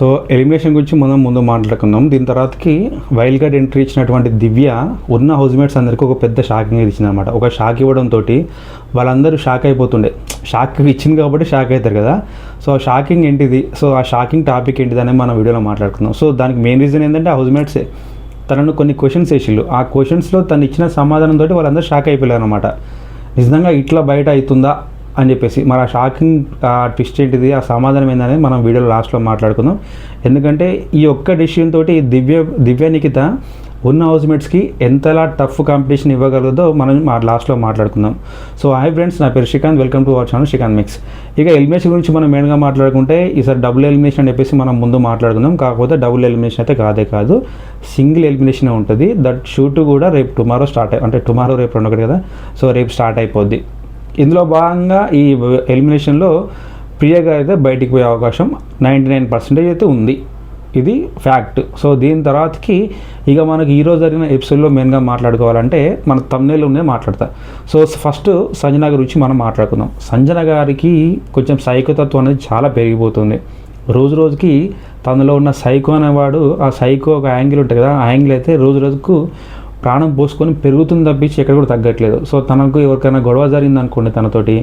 So elimination గురించి మనం ముందు మాట్లాడుకుందాం. దీని తర్వాతకి వైల్డ్ కార్డ్ ఎంట్రీ ఇచ్చినటువంటి దివ్య ఉన్న హౌస్మేట్స్ అందరికీ ఒక పెద్ద షాకింగ్ ఇచ్చింది అనమాట. ఒక షాక్ ఇవ్వడంతో వాళ్ళందరూ షాక్ అయిపోతుండే. షాక్ ఇచ్చింది కాబట్టి షాక్ అవుతారు కదా. సో ఆ షాకింగ్ ఏంటిది, సో ఆ షాకింగ్ టాపిక్ ఏంటిది అనేది మనం వీడియోలో మాట్లాడుకుందాం. సో దానికి మెయిన్ రీజన్ ఏంటంటే హౌస్మేట్సే తనను కొన్ని క్వశ్చన్స్ వేసిళ్ళు. ఆ క్వశ్చన్స్లో తను ఇచ్చిన సమాధానంతో వాళ్ళందరూ షాక్ అయిపోయారు అనమాట. నిజంగా ఇట్లా బయట అవుతుందా అని చెప్పేసి. మరి ఆ షాకింగ్ ట్విస్ట్ ఏంటిది, ఆ సమాధానం ఏందనేది మనం వీడియోలో లాస్ట్లో మాట్లాడుకుందాం. ఎందుకంటే ఈ ఒక్క డెసిషన్ తోటి దివ్య నిఖిత ఉన్న హౌస్మేట్స్కి ఎంతలా టఫ్ కాంపిటీషన్ ఇవ్వగలదో మనం లాస్ట్లో మాట్లాడుకుందాం. సో హాయ్ ఫ్రెండ్స్, నా పేరు Srikanth, welcome to our channel Srikanth mix. ఇక ఎలిమినేషన్ గురించి మనం మెయిన్గా మాట్లాడుకుంటే ఈసారి డబుల్ ఎలిమినేషన్ అని చెప్పేసి మనం ముందు మాట్లాడుకుందాం. కాకపోతే డబుల్ ఎలిమినేషన్ అయితే కాదు, సింగిల్ ఎలిమినేషన్ ఉంటుంది. దట్ షూట్ కూడా రేపు టుమారో రేపు రెండు ఒకటి కదా, సో రేపు స్టార్ట్ అయిపోద్ది. ఇందులో భాగంగా ఈ ఎలిమినేషన్లో ప్రియగా అయితే బయటికి పోయే అవకాశం 99% అయితే ఉంది. ఇది ఫ్యాక్ట్. సో దీని తర్వాతకి ఇక మనకి ఈరోజు జరిగిన ఎపిసోడ్లో మెయిన్గా మాట్లాడుకోవాలంటే మన థంబ్నెయిల్ ఉన్నాయి మాట్లాడతా. సో ఫస్ట్ సంజన గురించి మనం మాట్లాడుకుందాం. సంజన గారికి కొంచెం సైకోతత్వం అనేది చాలా పెరిగిపోతుంది. రోజు రోజుకి తనలో ఉన్న సైకో అనేవాడు, ఆ సైకో ఒక యాంగిల్ ఉంటుంది కదా, ఆ యాంగిల్ అయితే రోజు రోజుకు ప్రాణం పోసుకొని పెరుగుతుంది తప్పించి ఎక్కడ కూడా తగ్గట్లేదు. సో తనకు ఎవరికైనా గొడవ జరిగిందనుకోండి తనతోటి,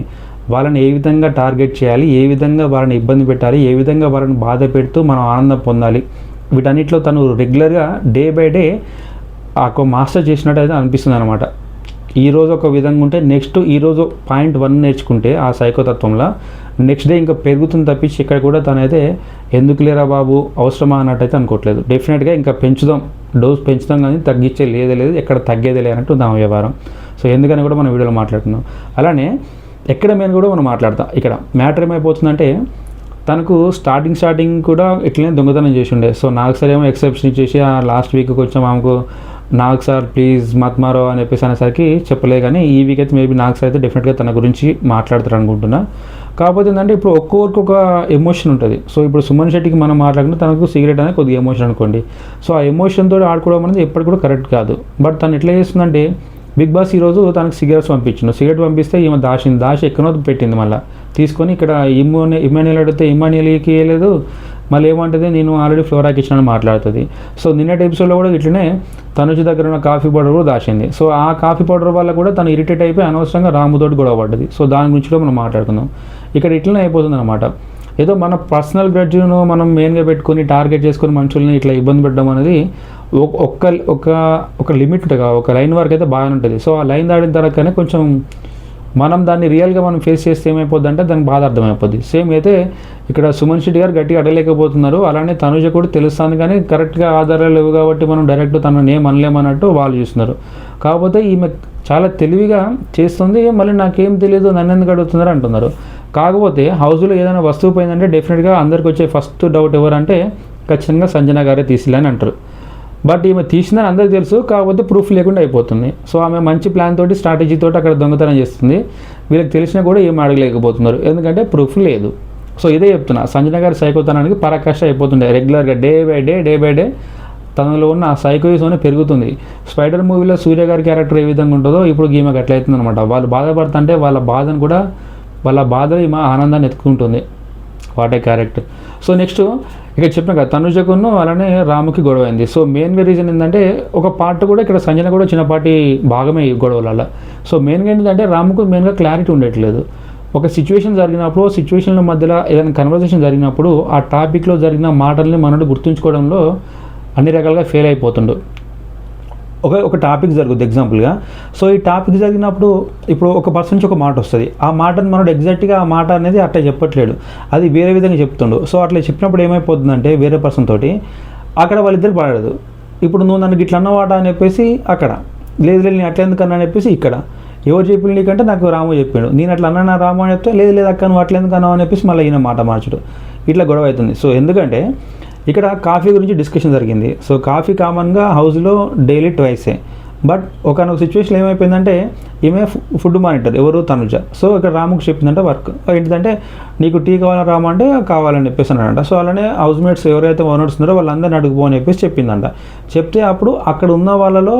వాళ్ళని ఏ విధంగా టార్గెట్ చేయాలి, ఏ విధంగా వాళ్ళని ఇబ్బంది పెట్టాలి, ఏ విధంగా వాళ్ళని బాధ పెడుతూ మనం ఆనందం పొందాలి, వీటన్నిటిలో తను రెగ్యులర్గా డే బై డే ఒక మాస్టర్ చేసినట్టు అయితే అనిపిస్తుంది అనమాట. ఈరోజు ఒక విధంగా ఉంటే నెక్స్ట్ ఈరోజు పాయింట్ 1 నేర్చుకుంటే ఆ సైకోతత్వంలో నెక్స్ట్ డే ఇంకా పెరుగుతుంది తప్పించి ఇక్కడ కూడా తనైతే ఎందుకు లేరా బాబు అవసరమా అన్నట్టయితే అనుకోవట్లేదు. డెఫినెట్గా ఇంకా డోస్ పెంచుదాం కానీ తగ్గించే లేదు, ఎక్కడ తగ్గేదే లేనట్టు దాని వ్యవహారం. సో ఎందుకని కూడా మనం వీడియోలో మాట్లాడుతున్నాం. అలానే ఎక్కడ మేము కూడా మనం మాట్లాడతాం. ఇక్కడ మ్యాటర్ ఏమైపోతుందంటే తనకు స్టార్టింగ్ కూడా ఇట్లనే దొంగతనం చేసి ఉండే. సో నాకు సార్ ఏమో ఎక్సెప్షన్ ఇచ్చేసి లాస్ట్ వీక్ కొంచెం ఆమెకు నాకు సార్ ప్లీజ్ మత్ మారో అని చెప్పేసి అనేసరికి చెప్పలే. కానీ ఈ వీక్ అయితే మేబీ నాకు సార్ అయితే డెఫినెట్గా తన గురించి మాట్లాడతారు అనుకుంటున్నా. కాకపోతే ఏంటంటే ఇప్పుడు ఒక్కొక్కరికి ఒక ఎమోషన్ ఉంటుంది. సో ఇప్పుడు సుమన్ శెట్టికి మనం మాట్లాడుకుంటే తనకు సిగరెట్ అనేది కొద్దిగా ఎమోషన్ అనుకోండి. సో ఆ ఎమోషన్తో ఆడుకోవడం అనేది ఎప్పటికి కూడా కరెక్ట్ కాదు. బట్ తను ఎట్లా చేస్తుందంటే బిగ్ బాస్ ఈరోజు తనకు సిగరెట్స్ పంపించిండు. సిగరెట్ పంపిస్తే ఈమె దాచి ఎక్కడో పెట్టింది. మళ్ళీ తీసుకొని ఇక్కడ ఇమాన్యుయల్ అడిగితే ఇమాన్యుయల్కి వేయలేదు. మళ్ళీ ఏమంటుంది, నేను ఆల్రెడీ ఫ్లోరాకి ఇచ్చినా మాట్లాడుతుంది. సో నిన్నటి ఎపిసోడ్లో కూడా ఇట్లనే తనుజ దగ్గర ఉన్న కాఫీ పౌడర్ కూడా దాచింది. సో ఆ కాఫీ పౌడర్ వల్ల కూడా తను ఇరిటేట్ అయిపోయి అనవసరంగా రాముతోటి గొడవ పడ్డది. సో దాని గురించి కూడా మనం మాట్లాడుకుందాం. ఇక్కడ ఇట్లనే అయిపోతుంది అనమాట. ఏదో మన పర్సనల్ గ్రడ్జ్ను మనం మెయిన్గా పెట్టుకొని టార్గెట్ చేసుకొని మనుషుల్ని ఇట్లా ఇబ్బంది పెట్టడం అనేది ఒక లిమిట్ ఉంటుంది, ఒక లైన్ వరకు అయితే బాగానే ఉంటుంది. సో ఆ లైన్ దాటిన తర్వాత కొంచెం మనం దాన్ని రియల్గా మనం ఫేస్ చేస్తే ఏమైపోద్ది అంటే దానికి బాధ అర్థమైపోద్ది. సేమ్ అయితే ఇక్కడ సుమన్ శెట్టి గారు గట్టిగా అడలేకపోతున్నారు. అలానే తనుజ కూడా తెలుస్తుంది కానీ కరెక్ట్గా ఆధారాలు లేవు కాబట్టి మనం డైరెక్ట్ తనని ఏం అనలేమన్నట్టు వాళ్ళు చూస్తున్నారు. కాకపోతే ఈమె చాలా తెలివిగా చేస్తుంది. మళ్ళీ నాకేం తెలియదు నన్ను ఎందుకు అడుగుతున్నారు అంటున్నారు. కాకపోతే హౌస్లో ఏదైనా వస్తువు పోయిందంటే డెఫినెట్గా అందరికి వచ్చే ఫస్ట్ డౌట్ ఎవరంటే ఖచ్చితంగా సంజన గారే తీసిలేని అంటారు. బట్ ఈమె తీసిందని అందరికీ తెలుసు, కాకపోతే ప్రూఫ్ లేకుండా అయిపోతుంది. సో ఆమె మంచి ప్లాన్ తోటి స్ట్రాటజీ తోటి అక్కడ దొంగతనం చేస్తుంది. వీళ్ళకి తెలిసినా కూడా ఏం అడగలేకపోతున్నారు, ఎందుకంటే ప్రూఫ్ లేదు. సో ఇదే చెప్తున్నా, సంజన గారి సైకోతనానికి పరాకాష్ట అయిపోతుండే. రెగ్యులర్గా డే బై డే తనలో ఉన్న ఆ సైకోయిజం పెరుగుతుంది. స్పైడర్ మూవీలో సూర్య గారి క్యారెక్టర్ ఏ విధంగా ఉంటుందో ఇప్పుడు ఈమెకు అట్లయితుంది అనమాట. వాళ్ళు బాధపడుతుంటే వాళ్ళ బాధ ఈమె ఆనందాన్ని ఎత్తుకుంటుంది. What a character. సో నెక్స్ట్ ఇక్కడ చెప్పిన కదా తనుజకును అలానే రాముకి గొడవ అయింది. సో మెయిన్గా రీజన్ ఏంటంటే ఒక పార్ట్ కూడా ఇక్కడ సంజన కూడా చిన్నపాటి భాగమే ఈ గొడవల. సో మెయిన్గా ఏంటంటే రాముకు మెయిన్గా క్లారిటీ ఉండట్లేదు. ఒక సిచ్యువేషన్ జరిగినప్పుడు సిచ్యువేషన్ల మధ్యలో ఏదైనా కన్వర్జేషన్ జరిగినప్పుడు ఆ టాపిక్లో జరిగిన మాటల్ని మనడు గుర్తుంచుకోవడంలో అన్ని రకాలుగా ఫెయిల్ అయిపోతుండు. ఒక టాపిక్ జరుగుద్ది ఎగ్జాంపుల్గా. సో ఈ టాపిక్ జరిగినప్పుడు ఇప్పుడు ఒక పర్సన్ నుంచి ఒక మాట వస్తుంది. ఆ మాటను మనడు ఎగ్జాక్ట్గా ఆ మాట అనేది అట్లా చెప్పట్లేడు, అది వేరే విధంగా చెప్తుండు. సో అట్లా చెప్పినప్పుడు ఏమైపోతుందంటే వేరే పర్సన్ తోటి అక్కడ వాళ్ళిద్దరు పడదు. ఇప్పుడు నువ్వు నన్ను ఇట్లా అన్నవాట అని చెప్పేసి అక్కడ లేదు నేను అట్లా ఎందుకన్నా అని చెప్పేసి ఇక్కడ ఎవరు చెప్పిండు నీకంటే నాకు రాము చెప్పిండు. నేను అట్లా అన్నా రాము అని చెప్తే లేదు అక్క నువ్వు అట్లా ఎందుకు అన్నావు అని చెప్పేసి మళ్ళీ ఈయన మాట మార్చడు. ఇట్లా గొడవ అవుతుంది. సో ఎందుకంటే ఇక్కడ కాఫీ గురించి డిస్కషన్ జరిగింది. సో కాఫీ కామన్గా హౌస్లో డైలీ ట్వైసే. బట్ ఒకనొక సిచ్యువేషన్ ఏమైపోయిందంటే ఈమె ఫుడ్ మానిటర్ ఎవరు తనుజ. సో ఇక్కడ రాముకు చెప్పిందంటే వర్క్ ఏంటిదంటే నీకు టీ కావాలని రాము అంటే కావాలని చెప్పేసి అన్నాడంట. సో అలానే హౌస్మేట్స్ ఎవరైతే ఓనర్స్ ఉన్నారో వాళ్ళందరినీ అడుగుపో అని చెప్పేసి చెప్పిందంట. చెప్తే అప్పుడు అక్కడ ఉన్న వాళ్ళలో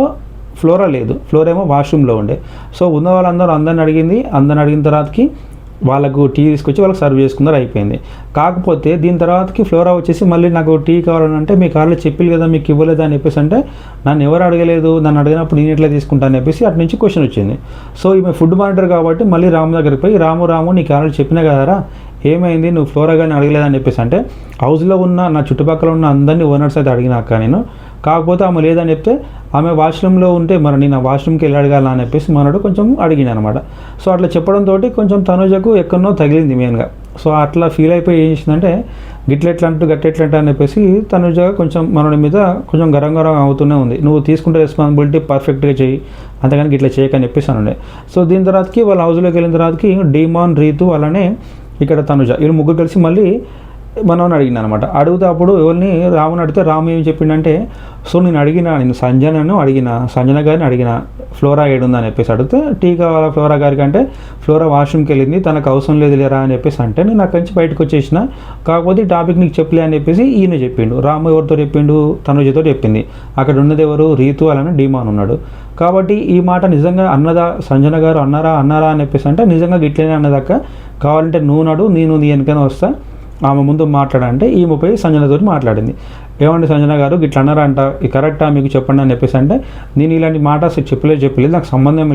ఫ్లోరా లేదు, ఫ్లోర్ ఏమో వాష్రూమ్లో ఉండే. సో ఉన్న వాళ్ళందరిని అడిగిన తర్వాతకి వాళ్ళకు టీ తీసుకొచ్చి వాళ్ళకి సర్వ్ చేసుకున్నారు, అయిపోయింది. కాకపోతే దీని తర్వాతకి ఫ్లోరా వచ్చేసి మళ్ళీ నాకు టీ కావాలంటే మీ కార్లో చెప్పిల్లు కదా మీకు ఇవ్వలేదా అని చెప్పేసి అంటే నన్ను ఎవరు అడగలేదు, నన్ను అడిగినప్పుడు నేను ఎట్లా తీసుకుంటాను అని చెప్పేసి అటు నుంచి క్వశ్చన్ వచ్చింది. సో ఈమె ఫుడ్ మానిటర్ కాబట్టి మళ్ళీ రాము దగ్గరికి పోయి రాము నీకు ఆల్రెడీ చెప్పినా కదరా ఏమైంది నువ్వు ఫ్లోరా కానీ అడగలేదని చెప్పేసి అంటే హౌస్లో ఉన్న నా చుట్టుపక్కల ఉన్న అందరినీ ఓనర్స్ అయితే అడిగినాక నేను, కాకపోతే ఆమె లేదని చెప్తే ఆమె వాష్రూమ్లో ఉంటే మరి నేను ఆ వాష్రూమ్కి వెళ్ళి అడగాలని అని చెప్పేసి మనోడు కొంచెం అడిగిన అనమాట. సో అట్లా చెప్పడంతో కొంచెం తనుజకు ఎక్కడనో తగిలింది మెయిన్గా. సో అట్లా ఫీల్ అయిపోయి ఏం చేసిందంటే గట్టెట్లంటే అని చెప్పేసి తనుజ కొంచెం మనోడి మీద కొంచెం గరం అవుతూనే ఉంది. నువ్వు తీసుకుంటే రెస్పాన్సిబిలిటీ పర్ఫెక్ట్గా చెయ్యి, అంతగానికి ఇట్లా చేయకని చెప్పేసి అనుండే. సో దీని తర్వాతకి వాళ్ళ హౌస్లోకి వెళ్ళిన తర్వాతకి డీమాన్, రీతు అలానే ఇక్కడ తనుజ వీళ్ళు ముగ్గురు కలిసి మళ్ళీ మనోని అడిగిన అనమాట. అడిగితే అప్పుడు ఎవరిని రాముని అడిగితే రాము ఏం చెప్పిండంటే, సో నేను సంజన గారిని అడిగిన ఫ్లోరా ఏడుందని చెప్పేసి అడిగితే టీ కావాలా ఫ్లోరా గారికి అంటే ఫ్లోరా వాష్రూమ్కి వెళ్ళింది తనకు అవసరం లేదు లేరా అని చెప్పేసి అంటే నేను అక్కడి నుంచి బయటకు వచ్చేసిన, కాకపోతే ఈ టాపిక్ నీకు చెప్పలే అని చెప్పేసి ఈయన చెప్పిండు. రాము ఎవరితో చెప్పిండు, తనుజతో చెప్పింది. అక్కడ ఉన్నది ఎవరు, రీతు అలానే డీమాన్ ఉన్నాడు. కాబట్టి ఈ మాట నిజంగా అన్నదా సంజన గారు అన్నారా అని చెప్పేసి అంటే నిజంగా గిట్లనే అన్నదాక, కావాలంటే నువ్వు నడు నేను నీ వెనకనే వస్తా, ఆమె ముందు మాట్లాడంటే ఈమె పోయి సంజనతో మాట్లాడింది. ఏమంటే సంజన గారు గిట్లా అన్నారంట, కరెక్టా మీకు చెప్పండి అని చెప్పేసి అంటే నేను ఇలాంటి మాట అసలు చెప్పలేదు, నాకు సంబంధం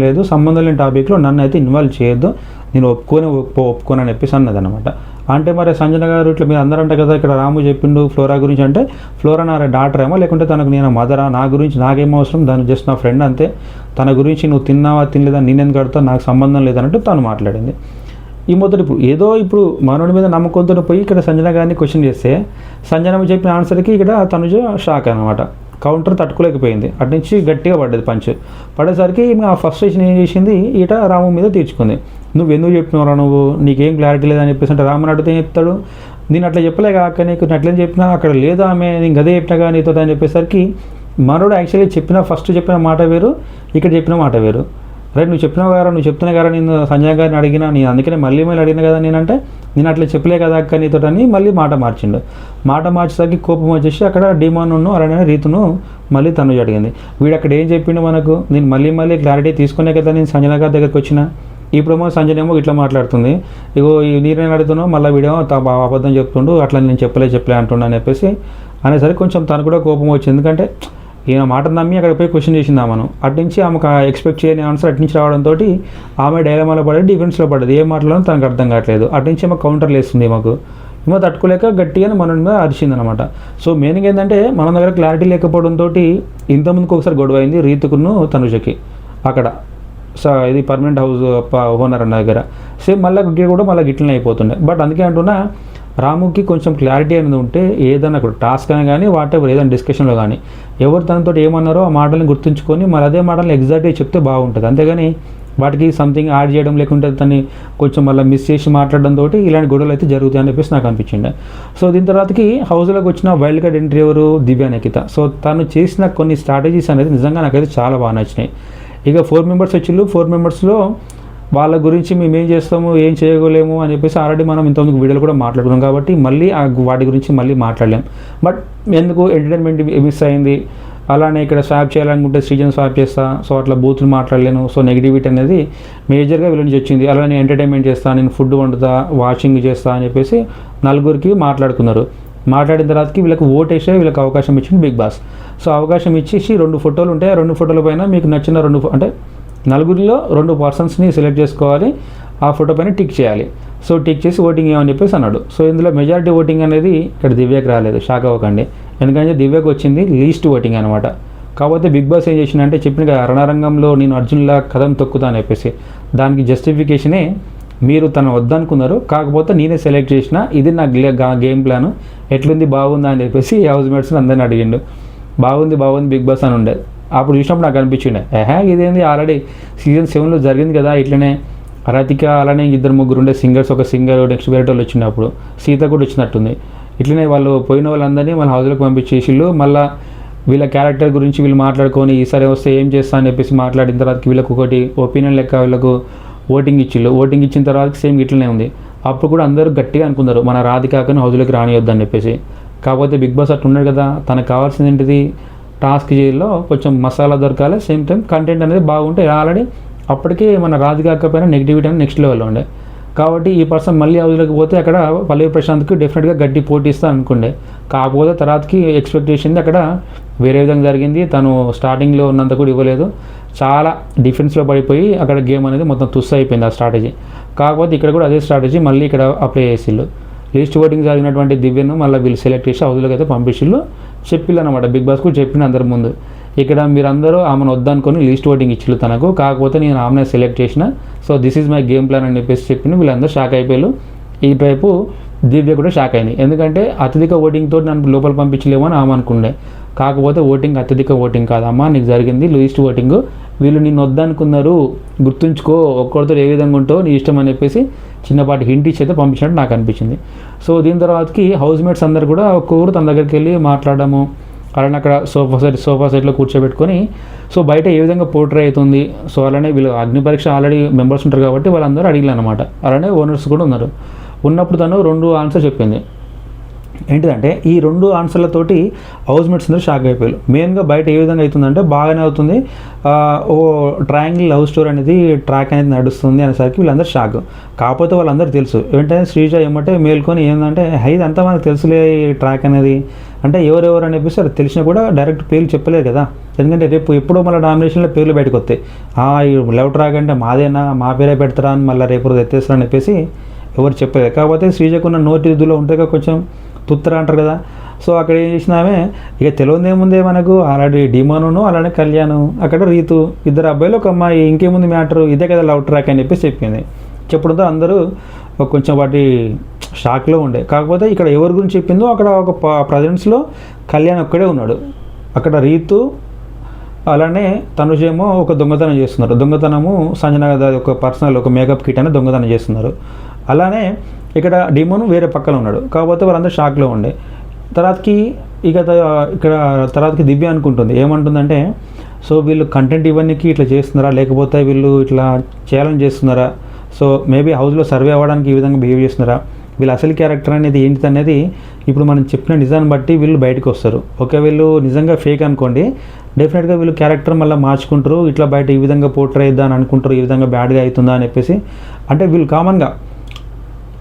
లేని టాపిక్లో నన్ను అయితే ఇన్వాల్వ్ చేయొద్దు, నేను ఒప్పుకోను అని చెప్పేసి అన్నదనమాట. అంటే మరి సంజన గారు ఇట్లా మీరు అందరంట కదా ఇక్కడ రాము చెప్పిండు ఫ్లోరా గురించి అంటే, ఫ్లోరా నా డాక్టర్ ఏమో లేకుంటే తనకు నేను మదరా, నా గురించి నాకేమో అవసరం, దాని జస్ట్ నా ఫ్రెండ్ అంతే, తన గురించి నువ్వు తిన్నావా తినలేదా నేనెందుకు కడతావు, నాకు సంబంధం లేదన్నట్టు తను మాట్లాడింది. ఈ మొదటి ఇప్పుడు మనోడి మీద నమ్మకంతో పోయి ఇక్కడ సంజన గారిని క్వశ్చన్ చేస్తే సంజన చెప్పిన ఆన్సర్కి ఇక్కడ తనుజ షాక్ అనమాట. కౌంటర్ తట్టుకోలేకపోయింది, అటు నుంచి గట్టిగా పడ్డది పంచ్. పడేసరికి ఆ ఫ్రస్ట్రేషన్ ఏం చేసింది ఈట రాము మీద తీర్చుకుంది. నువ్వు ఎందుకు చెప్పినవరా, నువ్వు నీకేం క్లారిటీ లేదని చెప్పేసి అంటే రాముని అడిగితే ఏం చెప్తాడు, నేను అట్లా చెప్పలే కాక నీకు అట్లని చెప్పినా అక్కడ లేదా ఆమె నేను గదే చెప్పినా నీతో అని చెప్పేసరికి మనోడు యాక్చువల్లీ ఫస్ట్ చెప్పిన మాట వేరు, ఇక్కడ చెప్పిన మాట వేరు. రైట్ నువ్వు చెప్తున్నా కదా నేను సంజయ్ గారిని అడిగినా, నేను అందుకనే మళ్ళీ అడిగిన కదా నేనంటే నేను అట్లా చెప్పలే కదా అక్క నీతో అని మళ్ళీ మాట మార్చిండు. మాట మార్చేసరికి కోపం వచ్చేసి అక్కడ డిమాన్ను అలానే రీతును మళ్ళీ తను అడిగింది. వీడు అక్కడ ఏం చెప్పిండు మనకు, నేను మళ్ళీ క్లారిటీ తీసుకునే కదా నేను సంజయ్ గారి దగ్గరికి వచ్చిన, ఇప్పుడేమో సంజయ్ ఏమో ఇట్లా మాట్లాడుతుంది, ఇగో ఈ నీరేం అడుగుతున్నావు మళ్ళీ వీడేమో అబద్ధం చెప్తుండు, అట్లా నేను చెప్పలే అంటున్నా అని చెప్పేసి అనేసరికి కొంచెం తను కూడా కోపం వచ్చింది. ఎందుకంటే ఈయన మాట నమ్మి అక్కడ పోయి క్వశ్చన్ చేసింది ఆమెను. అటు నుంచి ఆమెకు ఎక్స్పెక్ట్ చేయని ఆన్సర్ అటు నుంచి రావడంతో ఆమె డైలమాలో పడి డిఫెన్స్లో పడ్డది, ఏ మాటలను తనకు అర్థం కావట్లేదు. అటు నుంచి ఆమె కౌంటర్లు వేస్తుంది, ఏమో తట్టుకోలేక గట్టిగా మన మీద అరిచింది అనమాట. సో మెయిన్గా ఏంటంటే మన దగ్గర క్లారిటీ లేకపోవడంతో ఇంతకుముందుకు ఒకసారి గొడవ అయింది రీతుకును తనుజకి అక్కడ ఇది పర్మనెంట్ హౌస్ ఓనర్ అన్న దగ్గర. సేమ్ మళ్ళీ గిట్లనే అయిపోతుండే. బట్ అందుకే అంటున్నా రాముకి కొంచెం క్లారిటీ అనేది ఉంటే ఏదైనా కూడా టాస్క్ అని కానీ వాటెవర్ ఏదైనా డిస్కషన్లో కానీ ఎవరు తనతో ఏమన్నారో ఆ మాటలను గుర్తుంచుకొని మరి అదే మాటలను ఎగ్జాక్ట్గా చెప్తే బాగుంటుంది. అంతేగాని వాటికి సంథింగ్ యాడ్ చేయడం లేకుంటే దాన్ని కొంచెం మళ్ళీ మిస్ చేసి మాట్లాడడంతో ఇలాంటి గొడవలు అయితే జరుగుతాయని చెప్పేసి నాకు అనిపించింది. సో దీని తర్వాతకి హౌస్లోకి వచ్చిన వైల్డ్ కార్డ్ ఎంట్రీ ఎవరు, దివ్య నిఖిత. సో తను చేసిన కొన్ని స్ట్రాటజీస్ అనేది నిజంగా నాకైతే చాలా బాగా నచ్చినాయి. ఇక 4 మెంబర్స్ వచ్చిళ్ళు, 4 మెంబర్స్లో వాళ్ళ గురించి మేము ఏం చేస్తాము ఏం చేయగలేము అని చెప్పేసి ఆల్రెడీ మనం ఇంతకుముందు వీడియోలు కూడా మాట్లాడుకున్నాం కాబట్టి మళ్ళీ వాటి గురించి మళ్ళీ మాట్లాడలేం. బట్ ఎందుకు ఎంటర్టైన్మెంట్ మిస్ అయింది, అలానే ఇక్కడ స్వాప్ చేయాలనుకుంటే సీజన్ స్వాప్ చేస్తా, సో అట్లా బూతులు మాట్లాడలేను, సో నెగిటివిటీ అనేది మేజర్గా వీళ్ళ నుంచి వచ్చింది. అలానే ఎంటర్టైన్మెంట్ చేస్తా, నేను ఫుడ్ వండుతా, వాషింగ్ చేస్తా అని చెప్పేసి నలుగురికి మాట్లాడుకున్నారు. మాట్లాడిన తర్వాతకి వీళ్ళకి ఓటేసే వీళ్ళకి అవకాశం ఇచ్చింది బిగ్ బాస్. సో అవకాశం ఇచ్చేసి 2 ఫోటోలు ఉంటాయి, ఆ 2 ఫోటోల పైన మీకు నచ్చిన 2 అంటే నలుగురిలో 2 పర్సన్స్ని సెలెక్ట్ చేసుకోవాలి, ఆ ఫోటో పైన టిక్ చేయాలి. సో టిక్ చేసి ఓటింగ్ ఏమని చెప్పేసి అన్నాడు. సో ఇందులో మెజారిటీ ఓటింగ్ అనేది ఇక్కడ దివ్యకి రాలేదు, షాక్ అవ్వకండి, ఎందుకంటే దివ్యకు వచ్చింది లీస్ట్ ఓటింగ్ అనమాట. కాకపోతే బిగ్ బాస్ ఏం చేసిందంటే చెప్పిన కదా రణరంగంలో నేను అర్జున్లా కథం తొక్కుతా అని చెప్పేసి దానికి జస్టిఫికేషనే మీరు తను వద్దనుకున్నారు, కాకపోతే నేనే సెలెక్ట్ చేసిన, ఇది నా గేమ్ ప్లాన్, ఎట్లుంది బాగుందా అని చెప్పేసి హౌస్ మేట్స్ని అందరిని అడిగిండు. బాగుంది బిగ్ బాస్ అని ఉండే. అప్పుడు చూసినప్పుడు నాకు అనిపించిండే ఇదేంది ఆల్రెడీ సీజన్ 7లో జరిగింది కదా ఇట్లనే, రతిక అలానే 2-3 ఉండే సింగర్స్, ఒక సింగర్ నెక్స్ట్ వేరే వాళ్ళు వచ్చినప్పుడు సీత కూడా వచ్చినట్టుంది. ఇట్లనే వాళ్ళు పోయిన వాళ్ళందరినీ మన హౌస్లోకి పంపించేసిళ్ళు. మళ్ళీ వీళ్ళ క్యారెక్టర్ గురించి వీళ్ళు మాట్లాడుకొని ఈసారి వస్తే ఏం చేస్తా అని చెప్పేసి మాట్లాడిన తర్వాత వీళ్ళకి ఒకటి ఒపీనియన్ లెక్క వీళ్ళకు ఓటింగ్ ఇచ్చిళ్ళు. ఓటింగ్ ఇచ్చిన తర్వాత సేమ్ ఇట్లనే ఉంది. అప్పుడు కూడా అందరూ గట్టిగా అనుకున్నారు మన రాధికాకని హౌస్లోకి రానియొద్దని చెప్పేసి. కాకపోతే బిగ్ బాస్ అట్లా ఉన్నాడు కదా, తనకు కావాల్సింది ఏంటిది, టాస్క్ చేయలో కొంచెం మసాలా దొరకాలి, సేమ్ టైం కంటెంట్ అనేది బాగుంటే ఆల్రెడీ అప్పటికే మన రాధికాక పైన నెగిటివిటీ అనేది నెక్స్ట్ లెవెల్లో ఉండే. కాబట్టి ఈ పర్సన్ మళ్ళీ హౌస్లోకి పోతే అక్కడ పల్లవి ప్రశాంత్కి డెఫినెట్గా గట్టి పోటీ ఇస్తాను అనుకుండే. కాకపోతే తర్వాతకి ఎక్స్పెక్టేషన్ అక్కడ వేరే విధంగా జరిగింది. తను స్టార్టింగ్లో ఉన్నంత కూడా ఇవ్వలేదు, చాలా డిఫెన్స్లో పడిపోయి అక్కడ గేమ్ అనేది మొత్తం తుస్సు అయిపోయింది ఆ స్ట్రాటజీ. కాకపోతే ఇక్కడ కూడా అదే స్ట్రాటజీ మళ్ళీ ఇక్కడ అప్లై చేసిళ్ళు. లీస్ట్ ఓటింగ్ జరిగినటువంటి దివ్యను మళ్ళీ వీళ్ళు సెలెక్ట్ చేసి హౌస్లోకి అయితే పంపించిళ్ళు. చెప్పిళ్ళు అనమాట, బిగ్ బాస్ కూడా చెప్పిన అందరి ముందు, ఇక్కడ మీరందరూ ఆమెను వద్దనుకొని లీస్ట్ ఓటింగ్ ఇచ్చిళ్ళు తనకు, కాకపోతే నేను ఆమెనే సెలెక్ట్ చేసిన, so this is my game plan అని చెప్పేసి చెప్పిన. వీళ్ళందరూ షాక్ అయిపోయారు. ఈవైపు దివ్య కూడా షాక్ అయింది, ఎందుకంటే అత్యధిక ఓటింగ్తో నన్ను లోపల పంపించలేమో అని ఆమె అనుకుండే. కాకపోతే ఓటింగ్ అత్యధిక ఓటింగ్ కాదమ్మా, నీకు జరిగింది లీస్ట్ ఓటింగ్, వీళ్ళు నిన్ను వద్దనుకున్నారు, గుర్తుంచుకో, ఒక్కరితో ఏ విధంగా ఉంటావు నీ ఇష్టం అని చెప్పేసి చిన్నపాటి హింట్ ఇచ్చి అయితే పంపించినట్టు నాకు అనిపించింది. సో దీని తర్వాతకి హౌస్ మేట్స్ అందరు కూడా ఒక్కొక్కరు తన దగ్గరికి వెళ్ళి మాట్లాడము, అలానే అక్కడ సోఫా సెట్లో కూర్చోబెట్టుకొని, సో బయట ఏ విధంగా పోర్ట్రే అవుతుంది, సో అలానే వీళ్ళు అగ్ని పరీక్ష ఆల్రెడీ మెంబర్స్ ఉంటారు కాబట్టి వాళ్ళందరూ అడిగిలు అనమాట. అలానే ఓనర్స్ కూడా ఉన్నారు. ఉన్నప్పుడు తను 2 ఆన్సర్ చెప్పింది. ఏంటిదంటే ఈ 2 ఆన్సర్లతోటి హౌస్ మేట్స్ అందరూ షాక్ అయిపోయారు. మెయిన్గా బయట ఏ విధంగా అవుతుందంటే బాగానే అవుతుంది, ఓ ట్రయాంగిల్ లవ్ స్టోరీ అనేది ట్రాక్ అనేది నడుస్తుంది అనేసరికి వీళ్ళందరూ షాక్. కాకపోతే వాళ్ళందరూ తెలుసు, వెంటనే శ్రీజ ఏమంటే మేల్కొని ఏంటంటే ఇది అంతా మనకు తెలుసులే ఈ ట్రాక్ అనేది, అంటే ఎవరెవరు అని చెప్పేసి అది తెలిసినా కూడా డైరెక్ట్ పేర్లు చెప్పలేదు కదా, ఎందుకంటే రేపు ఎప్పుడో మళ్ళీ నామినేషన్లో పేర్లు బయటకు వస్తాయి. ఈ లవ్ ట్రాక్ అంటే మాదేనా, మా పేరే పెడతారా అని మళ్ళీ రేపు ఎత్తేస్తారని చెప్పేసి ఎవరు చెప్పలేదు. కాకపోతే శ్రీజకున్న నోటిదులో ఉంటే కొంచెం తుత్తర అంటారు కదా, సో అక్కడ ఏం చేసినామే, ఇక తెలియదేముందే మనకు, ఆల్రెడీ డిమాను అలానే కళ్యాణ్, అక్కడ రీతు, 2 అబ్బాయిలు 1 అమ్మాయి, ఇంకేముంది మ్యాటరు, ఇదే కదా లవ్ ట్రాక్ అని చెప్పేసి చెప్పింది. చెప్పడంతో అందరూ కొంచెం వాటి షాక్లో ఉండే. కాకపోతే ఇక్కడ ఎవరి గురించి చెప్పిందో అక్కడ ఒక ప్రజెన్స్లో కళ్యాణ్ ఒక్కడే ఉన్నాడు. అక్కడ రీతు అలానే తనుజేమో ఒక దొంగతనం చేస్తున్నారు. దొంగతనము సంజన ఒక పర్సనల్ ఒక మేకప్ కిట్ అని దొంగతనం చేస్తున్నారు. అలానే ఇక్కడ డిమోను వేరే పక్కన ఉన్నాడు. కాకపోతే వాళ్ళందరూ షాక్లో ఉండే. తర్వాతకి ఇక్కడ తర్వాతకి దివ్య అనుకుంటుంది, ఏమంటుందంటే, సో వీళ్ళు కంటెంట్ ఇవన్నీకి ఇట్లా చేస్తున్నారా, లేకపోతే వీళ్ళు ఇట్లా ఛాలెంజ్ చేస్తున్నారా, సో మేబీ హౌస్లో సర్వే అవ్వడానికి ఈ విధంగా బిహేవ్ చేస్తున్నారా, వీళ్ళ అసలు క్యారెక్టర్ అనేది ఏంటిది అనేది ఇప్పుడు మనం చెప్పిన నిజాన్ని బట్టి వీళ్ళు బయటకు వస్తారు. ఓకే, వీళ్ళు నిజంగా ఫేక్ అనుకోండి, డెఫినెట్గా వీళ్ళు క్యారెక్టర్ మళ్ళీ మార్చుకుంటారు, ఇట్లా బయట ఈ విధంగా పోర్ట్రే అయిద్దా అని అనుకుంటారు, ఈ విధంగా బ్యాడ్గా అవుతుందా అని చెప్పేసి. అంటే వీళ్ళు కామన్గా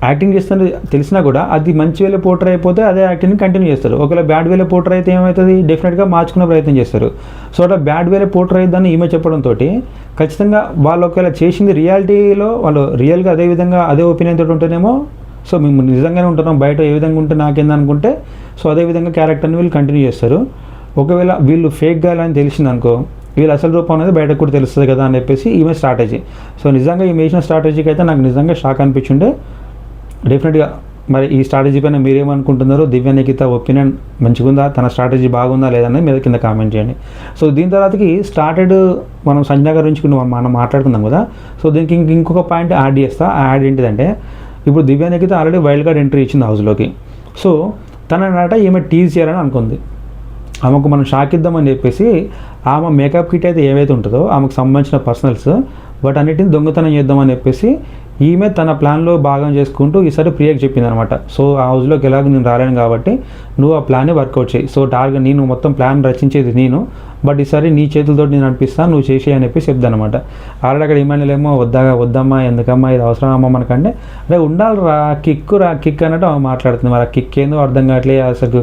యాక్టింగ్ చేస్తున్నది తెలిసినా కూడా అది మంచి వేలో పోర్ట్రే అయిపోతే అదే యాక్టింగ్ని కంటిన్యూ చేస్తారు. ఒకవేళ బ్యాడ్ వేలో పోర్ట్రే అయితే ఏమవుతుంది, డెఫినెట్గా మార్చుకునే ప్రయత్నం చేస్తారు. సో అట్లా బ్యాడ్ వేలో పోర్ట్రే అయిద్దని ఈమె చెప్పడంతో ఖచ్చితంగా వాళ్ళు ఒకవేళ చేసింది రియాలిటీలో వాళ్ళు రియల్గా అదే విధంగా అదే ఒపీనియన్ తోటి ఉంటేనేమో, సో మేము నిజంగానే ఉంటున్నాం, బయట ఏ విధంగా ఉంటే నాకేందనుకుంటే సో అదే విధంగా క్యారెక్టర్ని వీళ్ళు కంటిన్యూ చేస్తారు. ఒకవేళ వీళ్ళు ఫేక్గా అని తెలిసిందనుకో, వీళ్ళ అసలు రూపం అనేది బయటకు కూడా తెలుస్తుంది కదా అని చెప్పేసి ఈమె స్ట్రాటజీ. సో నిజంగా ఈ వేసిన స్ట్రాటజీకి అయితే నాకు నిజంగా షాక్ అనిపించుండే. డెఫినెట్గా మరి ఈ స్ట్రాటజీ పైన మీరేమనుకుంటున్నారో, దివ్య నిఖిత ఒపీనియన్ మంచిగుందా, తన స్ట్రాటజీ బాగుందా లేదనేది మీద కింద కామెంట్ చేయండి. సో దీని తర్వాతకి మనం సంజన గారి గురించి మనం మాట్లాడుకుందాం కదా, సో దీనికి ఇంకొక పాయింట్ యాడ్ చేస్తా. ఆ యాడ్ ఏంటిదంటే, ఇప్పుడు Divya Nikhita already wild card entry ఇచ్చింది హౌస్లోకి. సో తనట ఈమె టీజ్ చేయాలని అనుకుంది, ఆమెకు మనం షాక్ ఇద్దామని చెప్పేసి ఆమె మేకప్ కిట్ అయితే ఏవైతే ఉంటుందో ఆమెకు సంబంధించిన పర్సనల్స్ వాటన్నిటిని దొంగతనం చేద్దామని చెప్పేసి ఈమె తన ప్లాన్లో భాగం చేసుకుంటూ ఈసారి ప్రియకి చెప్పింది అనమాట. సో ఆ హౌస్లోకి ఎలాగో నేను రాలేను కాబట్టి నువ్వు ఆ ప్లాన్ని వర్కౌట్ చేయి, సో టార్గెట్ నేను మొత్తం ప్లాన్ రచించేది నేను, బట్ ఈసారి నీ చేతులతో నేను అనిపిస్తాను, నువ్వు చేసేయి అని చెప్పి చెప్తానమాట. ఆల్రెడీ అక్కడ ఇమాన్యులేమో వద్దమ్మా ఎందుకమ్మా ఇది అవసరమమ్మా మనకంటే, అరే ఉండాలిరా కిక్ అన్నట్టు మాట్లాడుతుంది. మరి ఆ కిక్ ఏందో అర్థం కావట్లేదు, అసలు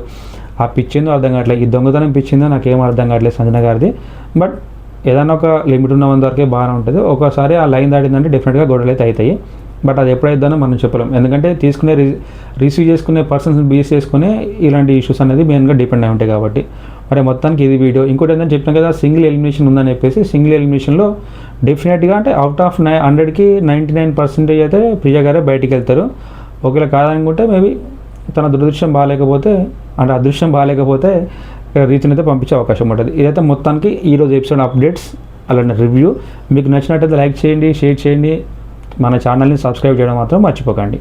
ఆ పిచ్చిందో అర్థం కావట్లేదు, ఈ దొంగతనం పిచ్చిందో నాకేం అర్థం కావట్లేదు సంజన గారిది. బట్ ఏదైనా ఒక లిమిట్ ఉన్న వరకే బాగానే ఉంటుంది, ఒకసారి ఆ లైన్ దాటిందంటే డెఫినెట్గా గొడవలు అయితే అవుతాయి. బట్ అది ఎప్పుడైద్దానో మనం చెప్పలేం, ఎందుకంటే రిసీవ్ చేసుకునే పర్సన్స్ బేస్ చేసుకునే ఇలాంటి ఇష్యూస్ అనేది మెయిన్గా డిపెండ్ అయి ఉంటాయి కాబట్టి. మరి మొత్తానికి ఇది వీడియో. ఇంకోటి ఏంటంటే చెప్పిన కదా సింగిల్ ఎలిమినేషన్ ఉందని చెప్పేసి, సింగిల్ ఎలిమినేషన్లో డెఫినెట్గా అంటే అవుట్ ఆఫ్ 100కి 99% అయితే ప్రియ గారే బయటికి వెళ్తారు. ఒకవేళ కాదనుకుంటే మేబీ తన అదృష్టం బాగాలేకపోతే రీతిని అయితే పంపించే అవకాశం ఉంటుంది. ఇదైతే మొత్తానికి ఈరోజు ఎపిసోడ్ అప్డేట్స్ అలానే రివ్యూ. మీకు నచ్చినట్టయితే లైక్ చేయండి, షేర్ చేయండి, మన ఛానల్ని సబ్స్క్రైబ్ చేయడం మాత్రం మర్చిపోకండి.